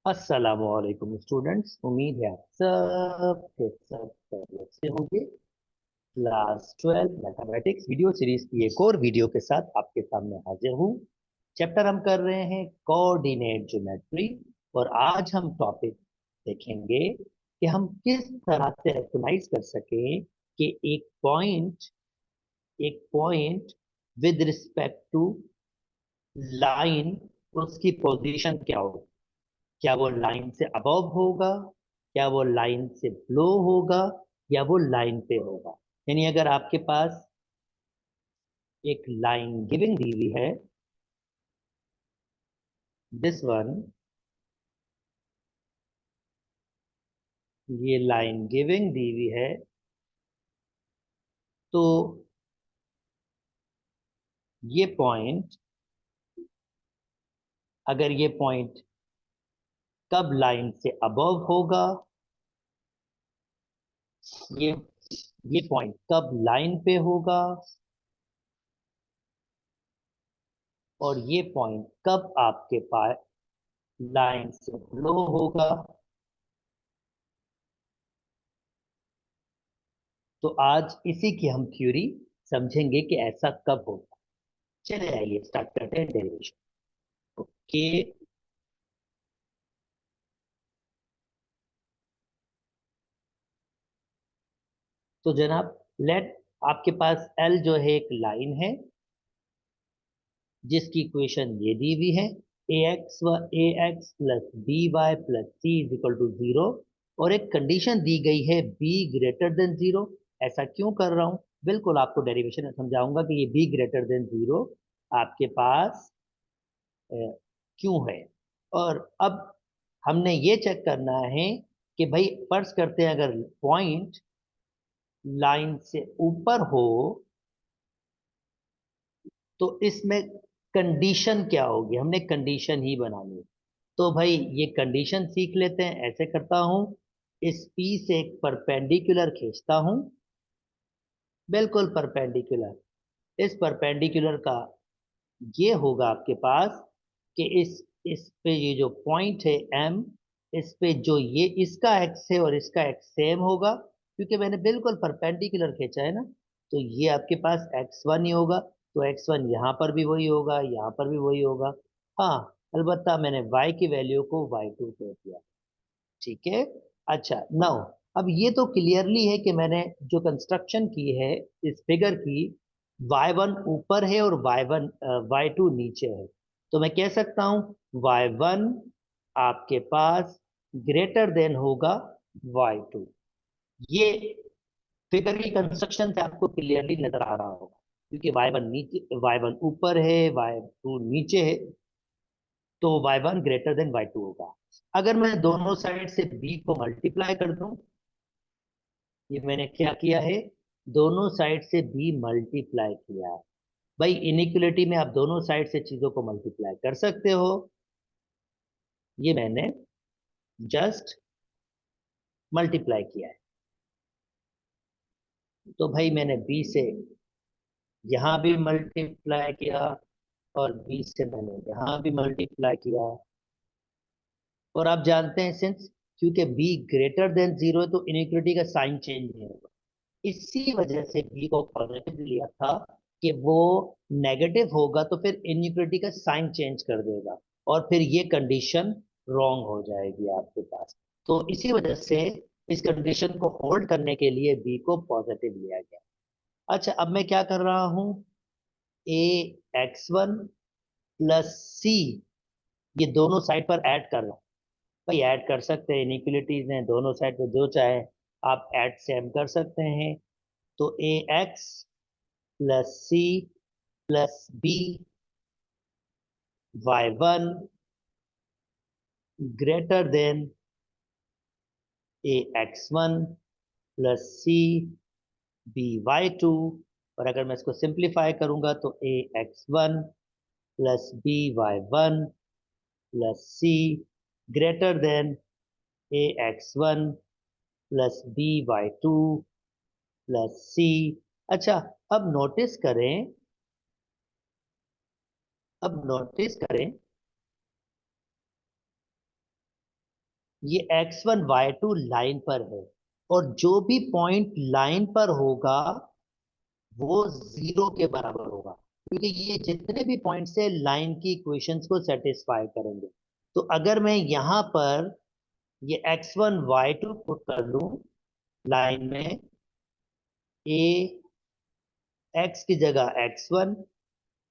अस्सलामुअलैकुम स्टूडेंट्स, उम्मीद है आप सब के सब खैरियत से होंगे। क्लास 12 मैथमेटिक्स वीडियो सीरीज की एक और वीडियो के साथ आपके सामने हाजिर हूँ। चैप्टर हम कर रहे हैं कोऑर्डिनेट ज्योमेट्री। और आज हम टॉपिक देखेंगे कि हम किस तरह से रेकग्नाइज कर सकें कि एक point with respect to line, उसकी पोजीशन क्या हो। क्या वो लाइन से अबव होगा, क्या वो लाइन से बिलो होगा, या वो लाइन पे होगा। यानी अगर आपके पास एक लाइन गिविंग दी हुई है, दिस वन, ये लाइन गिविंग दी हुई है, तो ये पॉइंट, अगर ये पॉइंट कब लाइन से अबव होगा, ये ये पॉइंट कब लाइन पे होगा, और ये पॉइंट कब आपके पास लाइन से बिलो होगा। तो आज इसी की हम थ्योरी समझेंगे कि ऐसा कब होगा। चले आइए स्टार्ट करते हैं डेरिवेशन। ओके, तो जनाब, लेट, आपके पास एल जो है एक लाइन है जिसकी इक्वेशन ये दी हुई है, a x plus b y plus c is equal to zero. और एक कंडीशन दी गई है बी ग्रेटर देन जीरो। ऐसा क्यों कर रहा हूं, बिल्कुल आपको डेरिवेशन में समझाऊंगा कि ये बी ग्रेटर देन जीरो आपके पास अ, क्यों है। और अब हमने ये चेक करना है कि भाई फर्ज करते हैं अगर पॉइंट लाइन से ऊपर हो तो इसमें कंडीशन क्या होगी, हमने कंडीशन ही बनानी है। तो भाई ये कंडीशन सीख लेते हैं। ऐसे करता हूं, इस पी से एक परपेंडिकुलर खींचता हूं, बिल्कुल परपेंडिकुलर। इस परपेंडिकुलर का ये होगा आपके पास कि इस पे ये जो पॉइंट है एम, इस पे जो ये इसका एक्स है और इसका एक्स सेम होगा, क्योंकि मैंने बिल्कुल परपेंडिकुलर खींचा है ना। तो ये आपके पास x1 ही होगा, तो x1 यहाँ पर भी वही होगा, यहाँ पर भी वही होगा। हाँ, अलबत्ता मैंने y की वैल्यू को y2 कह दिया। ठीक है। अच्छा, नाउ अब ये तो क्लियरली है कि मैंने जो कंस्ट्रक्शन की है इस फिगर की, y1 ऊपर है और y2 नीचे है। तो मैं कह सकता हूं y1 आपके पास ग्रेटर देन होगा y2। ये फिगर की कंस्ट्रक्शन से आपको क्लियरली नजर आ रहा होगा, क्योंकि y1 ऊपर है, y2 नीचे है, तो y1 ग्रेटर देन y2 होगा। अगर मैं दोनों साइड से b को मल्टीप्लाई कर दूं, ये मैंने क्या किया है, दोनों साइड से b मल्टीप्लाई किया है। भाई इनिक्वलिटी में आप दोनों साइड से चीजों को मल्टीप्लाई कर सकते हो, ये मैंने जस्ट मल्टीप्लाई किया है। तो भाई मैंने b से यहां भी मल्टीप्लाई किया, और b से मैंने यहां भी मल्टीप्लाई किया। और आप जानते हैं सिंस क्योंकि b ग्रेटर देन जीरो है तो इनिक्वलिटी का साइन चेंज नहीं होगा। इसी वजह से b को पॉजिटिव लिया था कि वो नेगेटिव होगा तो फिर इनिक्वलिटी का साइन चेंज कर देगा, और फिर ये कंडीशन रॉन्ग हो जाएगी आपके पास। तो इसी वजह से इस कंडीशन को होल्ड करने के लिए b को पॉजिटिव लिया गया। अच्छा, अब मैं क्या कर रहा हूं, ए x1 प्लस सी, ये दोनों साइड पर ऐड कर रहा हूं। भाई ऐड कर सकते हैं, इनिक्वलिटीज हैं दोनों साइड पे, जो चाहे आप ऐड सेम कर सकते हैं। तो a x plus c plus b, y1 greater than a x1 plus c b y2। और अगर मैं इसको सिंप्लीफाई करूंगा तो a x1 plus b y1 plus c greater than a x1 plus b y2 plus c. अच्छा, अब notice करें, अब नोटिस करें ये x1 y2 लाइन पर है, और जो भी पॉइंट लाइन पर होगा वो जीरो के बराबर होगा, क्योंकि ये जितने भी पॉइंट से लाइन की इक्वेशंस को सेटिस्फाई करेंगे। तो अगर मैं यहां पर ये x1 y2 पुट कर लूं लाइन में, ए एक्स की जगह x1,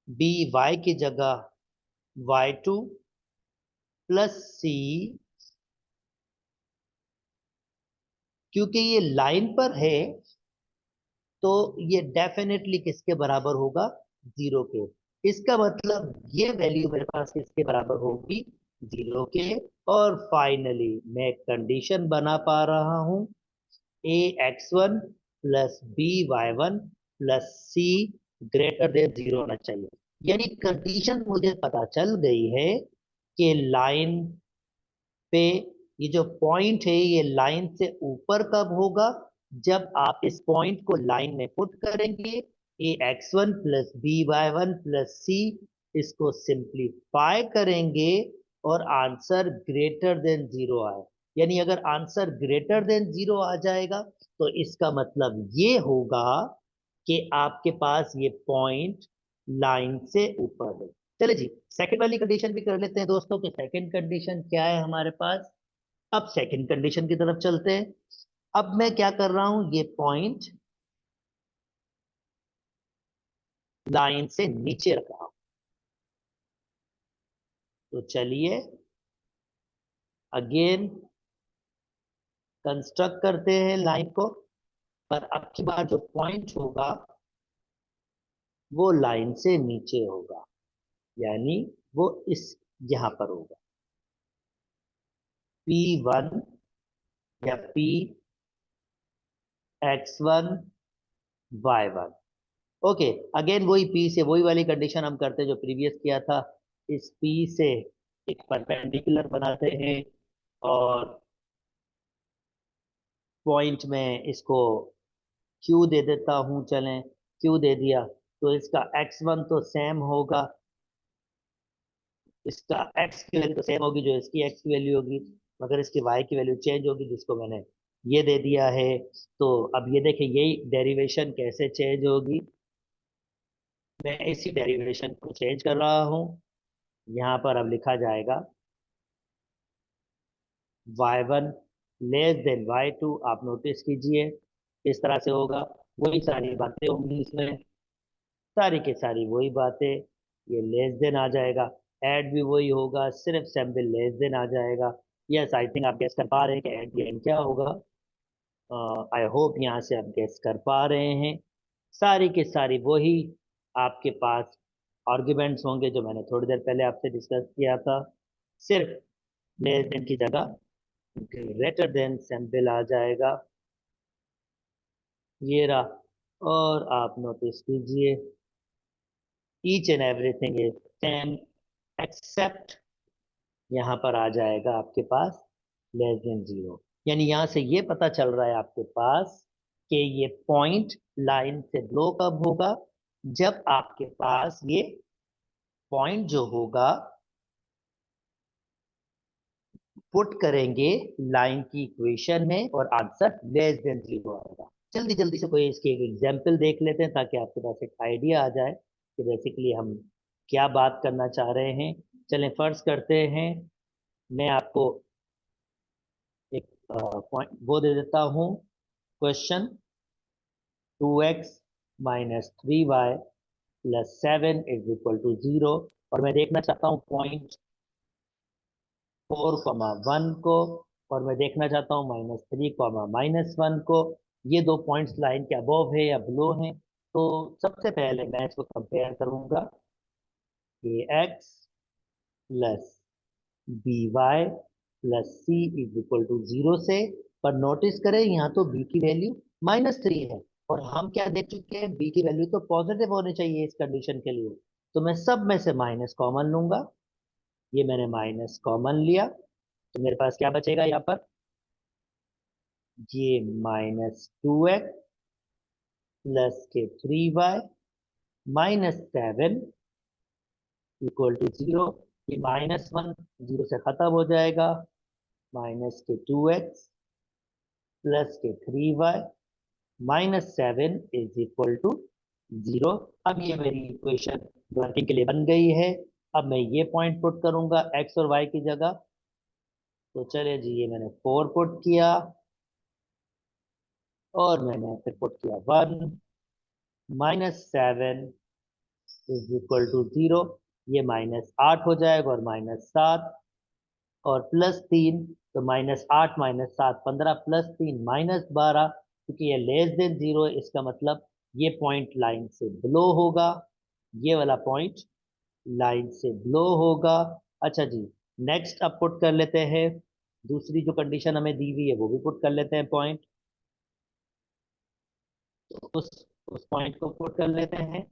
बी वाई की जगह y2 प्लस सी, क्योंकि ये लाइन पर है तो ये डेफिनेटली किसके बराबर होगा, जीरो के। इसका मतलब ये वैल्यू मेरे पास किसके बराबर होगी, जीरो के। और फाइनली मैं कंडीशन बना पा रहा हूं, a x1 plus b y1 plus c greater than zero होना चाहिए। यानी कंडीशन मुझे पता चल गई है कि लाइन पे ये जो पॉइंट है ये लाइन से ऊपर कब होगा, जब आप इस पॉइंट को लाइन में पुट करेंगे, a x1 plus b y1 plus c, इसको सिंप्लीफाई करेंगे और आंसर ग्रेटर देन जीरो आए। यानी अगर आंसर ग्रेटर देन जीरो आ जाएगा तो इसका मतलब ये होगा कि आपके पास ये पॉइंट लाइन से ऊपर है। चले जी, सेकंड वाली कंडीशन भी कर लेते हैं दोस्तों। कि सेकंड कंडीशन क्या है हमारे पास। अब सेकंड कंडीशन की तरफ चलते हैं। अब मैं क्या कर रहा हूं, ये पॉइंट लाइन से नीचे रख रहा हूं। तो चलिए अगेन कंस्ट्रक्ट करते हैं लाइन को, पर अब की बार जो पॉइंट होगा वो लाइन से नीचे होगा, यानी वो इस यहां पर होगा, P1 या P(x1 y1). ओके, अगेन वही P से वही वाली कंडीशन हम करते हैं जो प्रीवियस किया था। इस P से एक परपेंडिकुलर बनाते हैं और पॉइंट में इसको Q दे देता हूं। चलें, Q दे दिया तो इसका x1 तो सेम होगा, इसका x की वैल्यू तो सेम होगी जो इसकी x की वैल्यू होगी, मगर इसकी y की वैल्यू चेंज होगी जिसको मैंने ये दे दिया है। तो अब ये देखें यही डेरिवेशन कैसे चेंज होगी। मैं इसी डेरिवेशन को चेंज कर रहा हूं। यहाँ पर अब लिखा जाएगा y1 लेस देन y2। आप नोटिस कीजिए इस तरह से होगा, वही सारी बातें होंगी इसमें, सारी की सारी वही बातें। ये लेस देन आ जाएगा, ऐड भी वही होगा, सिर्फ सिंबल लेस देन आ जाएगा। यस, आई थिंक आप गेस कर पा रहे हैं कि एट द एंड क्या होगा। आई होप यहाँ से आप गेस कर पा रहे हैं। सारी की सारी वही आपके पास आर्ग्यूमेंट्स होंगे जो मैंने थोड़ी देर पहले आपसे डिस्कस किया था, सिर्फ लेस देन की जगह ग्रेटर देन सिंबल आ जाएगा। ये रहा, और आप नोटिस कीजिए each and everything is same except यहाँ पर आ जाएगा आपके पास लेस देन जीरो। यानी यहाँ से ये पता चल रहा है आपके पास कि ये पॉइंट लाइन से ब्लो कब होगा, जब आपके पास ये पॉइंट जो होगा पुट करेंगे लाइन की इक्वेशन में और आंसर लेस देन जीरो आएगा। जल्दी जल्दी से कोई इसके एक एग्जाम्पल देख लेते हैं ताकि आपके पास एक आइडिया आ जाए कि बेसिकली हम क्या बात करना चाह रहे हैं। चलें फर्ज करते हैं मैं आपको एक पॉइंट वो दे देता हूं, क्वेश्चन 2x-3y प्लस 7 = 0, और मैं देखना चाहता हूँ पॉइंट 4,1 को, और मैं देखना चाहता हूँ -3, -1 को। ये दो पॉइंट्स लाइन के अबव है या बिलो हैं। तो सबसे पहले मैं इसको कंपेयर करूंगा ax plus by plus c = 0 से। पर नोटिस करें यहाँ तो b की वैल्यू -3 है, और हम क्या देख चुके हैं, b की वैल्यू तो पॉजिटिव होनी चाहिए इस कंडीशन के लिए। तो मैं सब में से माइनस कॉमन लूंगा, ये मैंने माइनस कॉमन लिया, तो मेरे पास क्या बचेगा यहाँ पर, ये -2x प्लस के 3y -7 = 0। ये -1 0 से खत्म हो जाएगा, माइनस के 2x प्लस के 3y minus 7 is equal to 0। अब ये मेरी इक्वेशन वर्किंग के लिए बन गई है। अब मैं ये पॉइंट पुट करूंगा x और y की जगह। तो चलिए जी, ये मैंने 4 पुट किया और मैंने फिर पुट किया 1 माइनस 7 इज इक्वल टू 0। ये -8 हो जाएगा और -7 और +3, तो -8 -7 15 +3 -12, क्योंकि ये लेस देन 0 है, इसका मतलब ये पॉइंट लाइन से बिलो होगा। ये वाला पॉइंट लाइन से बिलो होगा। अच्छा जी, नेक्स्ट अब पुट कर लेते हैं दूसरी जो कंडीशन हमें दी हुई है, वो भी पुट कर लेते हैं पॉइंट। तो उस पॉइंट को पुट कर लेते हैं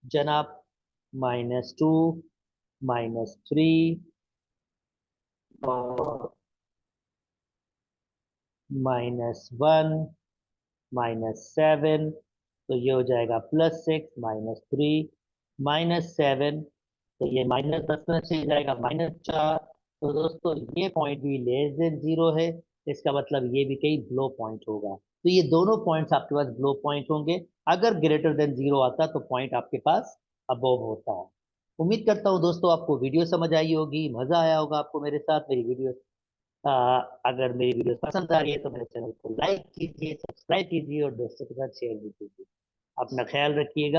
जनाब। -2 -3 और -1 -7, तो ये हो जाएगा +6 -3 -7, तो ये -10 में से जाएगा -4। तो दोस्तों ये पॉइंट भी लेस देन 0 है, इसका मतलब ये भी कहीं ब्लो पॉइंट होगा। तो ये दोनों पॉइंट्स आपके पास ब्लो पॉइंट होंगे। अगर ग्रेटर देन 0 आता तो पॉइंट आपके पास अबोव होता है। उम्मीद करता हूँ दोस्तों आपको वीडियो समझ आई होगी, मजा आया होगा आपको मेरे साथ मेरी वीडियो। आ, अगर मेरी वीडियो पसंद आ रही है तो मेरे चैनल को लाइक कीजिए, सब्सक्राइब कीजिए और दोस्तों के साथ शेयर भी कीजिए। अपना ख्याल रखिएगा।